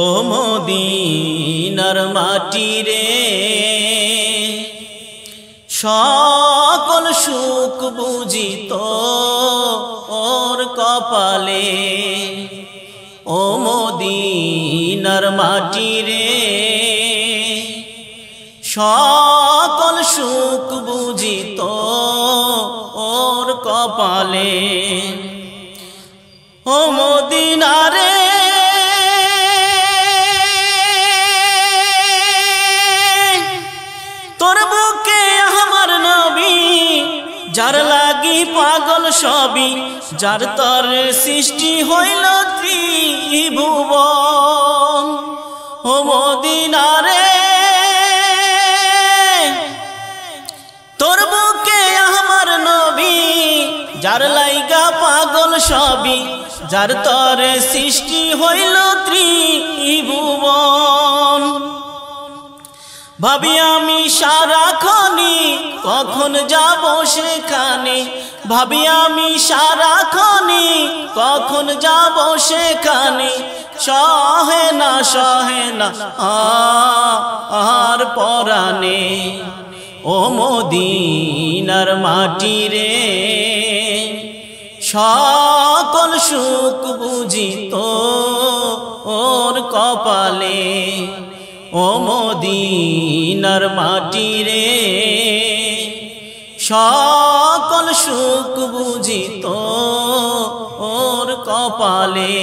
ও মদিনার মাটি রে সকল সুখ বুঝিত ওর কপালে। ও মদিনার মাটি রে সকল সুখ বুঝিত ওর কপালে। ও মদিনা রে তোর বুকে আমার নবী, যার লাগি পাগল সবই, যার তরে সৃষ্টি হইল ত্রিভুবন। ও মদিনা রে তোর বুকে আমার নবী, যার লাইগা পাগল সবই, যার তরে সৃষ্টি হইল ত্রিভুবন। ভাবি আমি সারাক্ষণই কখন যাব সেখানে, ভাবি আমি সারাক্ষণই কখন যাব সেখানে। সহে না আর পরাণে। ও মদিনার মাটি রে সকল সুখ বুঝিত ওর কপালে। ও মদিনার মাটি রে সকল সুখ বুঝিত ওর কপালে।